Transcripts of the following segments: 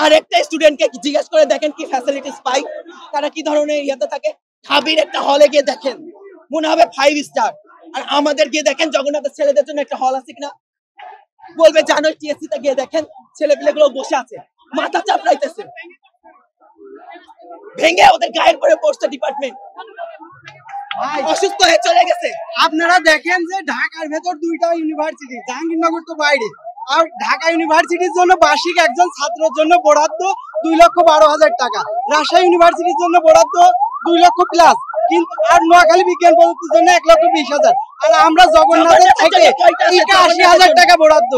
আর একটা স্টুডেন্টকে জিজ্ঞেস করে দেখেন কি ফ্যাসিলিটিস পাই, তারা কি ধরনের ইয়েতে থাকে। ঢাবির একটা হলে গিয়ে দেখেন মনে হবে 5 স্টার, আর আমাদের গিয়ে দেখেন জগন্নাথের ছেলেদের জন্য একটা হল আছে কিনা, বলবে জানো টিএসসি তে গিয়ে দেখেন ছেলেপিলেগুলো বসে আছে, মাথা চাপড়াইতেছে, ভেঙে ওদের গায়ের পরে পড়ছে ডিপার্টমেন্ট, অসুস্থ হয়ে চলে গেছে। আপনারা দেখেন যে ঢাকার ভেতর দুইটা ইউনিভার্সিটি, জাহাঙ্গীরনগর তো বাইরে, আর ঢাকা ইউনিভার্সিটির জন্য বার্ষিক একজন ছাত্রের জন্য বরাদ্দ 2,12,000 টাকা, রাজশাহী ইউনিভার্সিটির জন্য বরাদ্দ 2 লক্ষ প্লাস, কিন্তু আর নোয়াখালী বিজ্ঞান প্রযুক্তির জন্য 1,20,000, আর আমরা জগন্নাথের থেকে 80,000 টাকা বরাদ্দ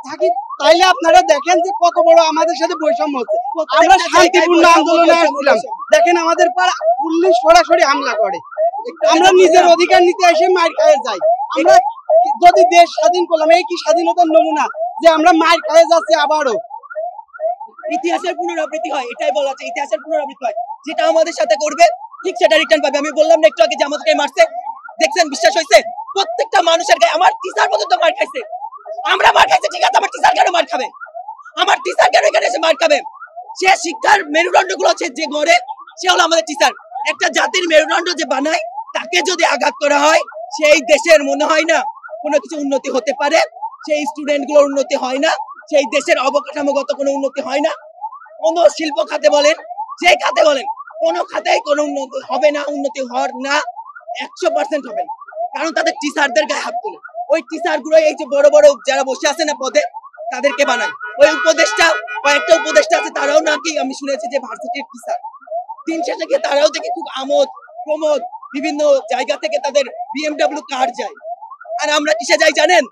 থাকি। তাইলে আপনারা দেখেন যে কত বড় আমাদের সাথে বৈষম্য হচ্ছে। আমরা শান্তিপূর্ণ আন্দোলনে আসছিলাম, দেখেন আমাদের পর পুলিশ সরাসরি হামলা করে। আমরা নিজের অধিকার নিতে এসে মার খায়ে যাই। আমরা যদি দেশ স্বাধীন করলাম, এই কি স্বাধীনতার নমুনা যে আমরা মার খায়ে যাচ্ছি আবারও। ইতিহাসের পুনরাবৃত্তি হয়, এটাই বলা আছে, ইতিহাসের পুনরাবৃত্তি হয়, যেটা আমাদের সাথে করবে ঠিক সেটা রিটার্ন পাবে। আমি বললাম না একটু আগে যে আমাদেরকে মারছে, দেখছেন বিশ্বাস হয়েছে? প্রত্যেকটা মানুষের গায়ে, আমার টিচার পর্যন্ত মার খাইছে। আমরা মার খাইছে ঠিক আছে, আমার টিচার কেন মার খাবে? আমার টিচার কেন এখানে এসে মার খাবে? সে শিক্ষার মেরুদণ্ড গুলো আছে যে গড়ে, সে হলো আমাদের টিচার। একটা জাতির মেরুদণ্ড যে বানায়, তাকে যদি আঘাত করা হয়, সেই দেশের মনে হয় না কোনো কিছু উন্নতি হতে পারে, সেই স্টুডেন্ট গুলোর উন্নতি হয় না, সেই দেশের অবকাঠামোগত কোনো উন্নতি হয় না। কোনো শিল্প খাতে বলেন, যে খাতে বলেন, কোনো খাতেই কোনো উন্নতি হবে না, উন্নতি হওয়ার না 100% হবে না, কারণ তাদের টিচারদের গায়ে হাত তোলে। ওই টিচার গুলো এই যে বড় বড় যারা বসে আছে না পদে, তাদেরকে বানায়। ওই উপদেষ্টা, কয়েকটা উপদেষ্টা আছে, তারাও নাকি আমি শুনেছি যে ভার্সিটির টিচার। দিন শেষে গিয়ে তারাও দেখি খুব আমোদ প্রমোদ, বিভিন্ন জায়গা থেকে তাদের BMW কার যায়, আর আমরা কিসে যাই জানেন?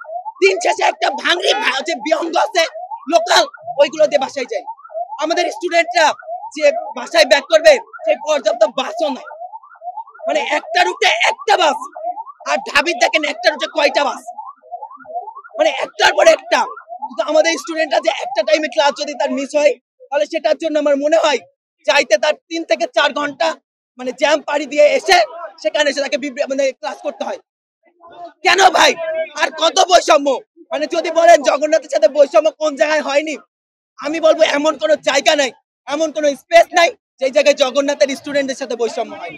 দিন শেষে একটা ভাঙড়ি যে বিহঙ্গ আছে লোকাল, ওইগুলো দিয়ে বাসায় যাই। আমাদের স্টুডেন্টরা যে বাসায় ব্যাক করবে সেই পর্যাপ্ত বাসও নাই, মানে একটা রুটে একটা বাস, আর ঢাবির দেখেন একটা রুটে কয়টা বাস, মানে একটার পর একটা। কিন্তু আমাদের স্টুডেন্টরা যে একটা টাইমে ক্লাস যদি তার মিস হয়, তাহলে সেটার জন্য আমার মনে হয় চাইতে তার 3 থেকে 4 ঘন্টা মানে জ্যাম পাড়ি দিয়ে এসে সেখানে এসে তাকে মানে ক্লাস করতে হয়। কেন ভাই? আর কত বৈষম্য? মানে যদি বলেন জগন্নাথের সাথে বৈষম্য কোন জায়গায় হয়নি, আমি বলবো এমন কোনো জায়গা নাই, এমন কোনো স্পেস নাই যে জায়গায় জগন্নাথের স্টুডেন্টদের সাথে বৈষম্য হয়।